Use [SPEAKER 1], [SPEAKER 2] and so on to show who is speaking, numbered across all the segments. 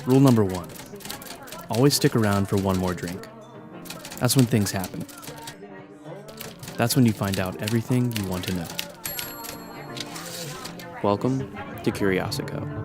[SPEAKER 1] Rule number 1. Always stick around for one more drink. That's when things happen. That's when you find out everything you want to know. Welcome to Curiousico.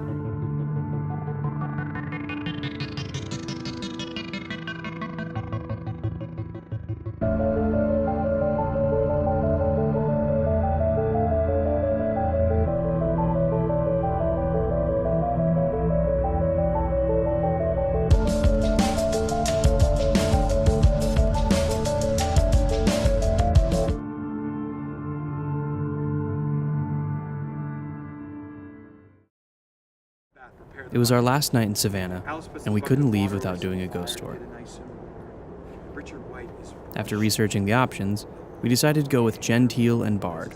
[SPEAKER 1] It was our last night in Savannah, and we couldn't leave without doing a ghost tour. After researching the options, we decided to go with Gentile and Bard.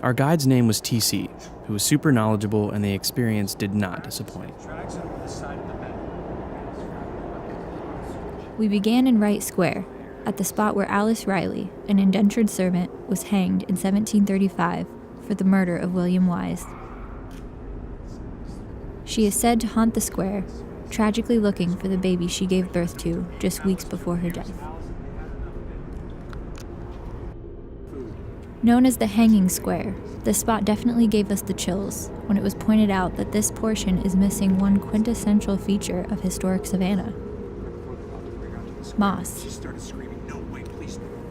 [SPEAKER 1] Our guide's name was TC, who was super knowledgeable, and the experience did not disappoint.
[SPEAKER 2] We began in Wright Square, at the spot where Alice Riley, an indentured servant, was hanged in 1735 for the murder of William Wise. She is said to haunt the square, tragically looking for the baby she gave birth to just weeks before her death. Known as the Hanging Square, this spot definitely gave us the chills when it was pointed out that this portion is missing one quintessential feature of historic Savannah: moss.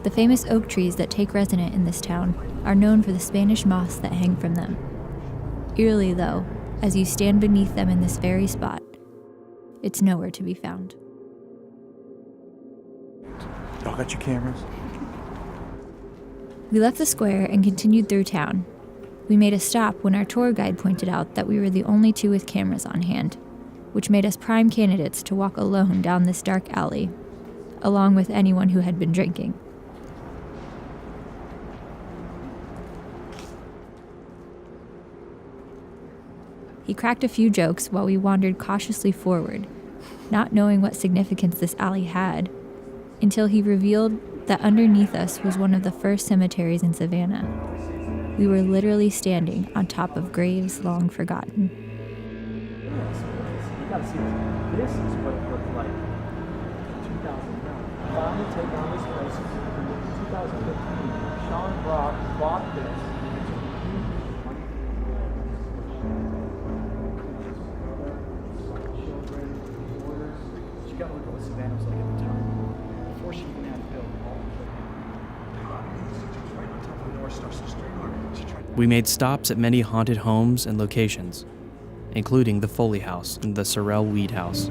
[SPEAKER 2] The famous oak trees that take residence in this town are known for the Spanish moss that hang from them. Eerily, though, as you stand beneath them in this very spot, it's nowhere to be found.
[SPEAKER 3] Y'all got your cameras?
[SPEAKER 2] We left the square and continued through town. We made a stop when our tour guide pointed out that we were the only two with cameras on hand, which made us prime candidates to walk alone down this dark alley, along with anyone who had been drinking. He cracked a few jokes while we wandered cautiously forward, not knowing what significance this alley had, until he revealed that underneath us was one of the first cemeteries in Savannah. We were literally standing on top of graves long forgotten.
[SPEAKER 3] You gotta see this. This is what it looked like in 2009. Finally take on this place in 2015. Sean Brock bought this. Got to look at what Savannah was like at the time, before she even had built all the right on top of the North Star Street.
[SPEAKER 1] We made stops at many haunted homes and locations, including the Foley House and the Sorrel Weed House,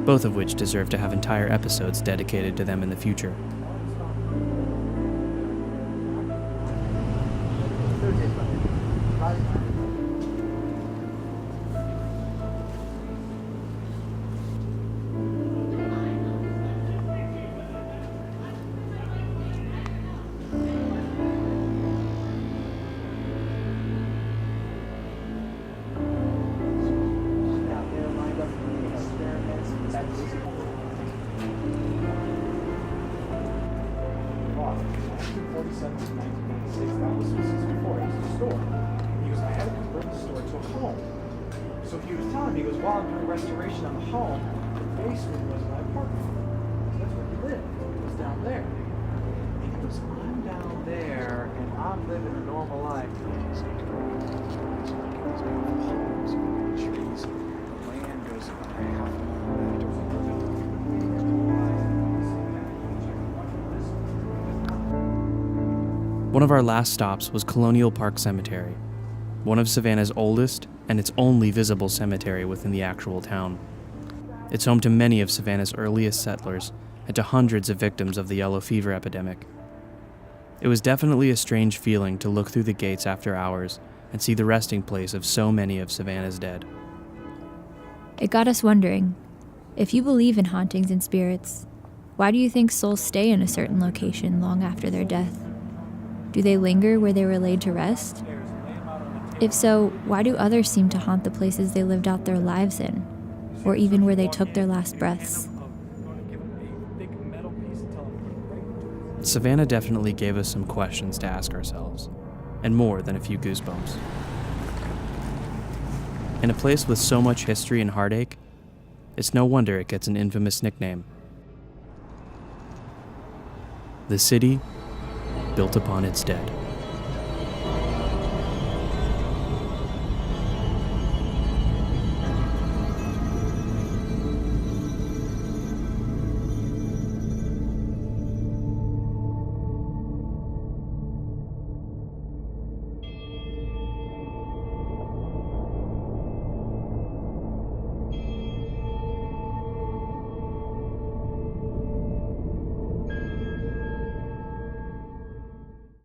[SPEAKER 1] both of which deserve to have entire episodes dedicated to them in the future.
[SPEAKER 3] So he was telling me, he goes, while I'm doing restoration on the home, the basement was my apartment. So that's where he lived. He was down there. And he goes, I'm down there, and I'm living a normal life. Trees, the land goes about a half a mile.
[SPEAKER 1] One of our last stops was Colonial Park Cemetery, one of Savannah's oldest and its only visible cemetery within the actual town. It's home to many of Savannah's earliest settlers and to hundreds of victims of the yellow fever epidemic. It was definitely a strange feeling to look through the gates after hours and see the resting place of so many of Savannah's dead.
[SPEAKER 2] It got us wondering, if you believe in hauntings and spirits, why do you think souls stay in a certain location long after their death? Do they linger where they were laid to rest? If so, why do others seem to haunt the places they lived out their lives in, or even where they took their last breaths?
[SPEAKER 1] Savannah definitely gave us some questions to ask ourselves, and more than a few goosebumps. In a place with so much history and heartache, it's no wonder it gets an infamous nickname. The city built upon its dead.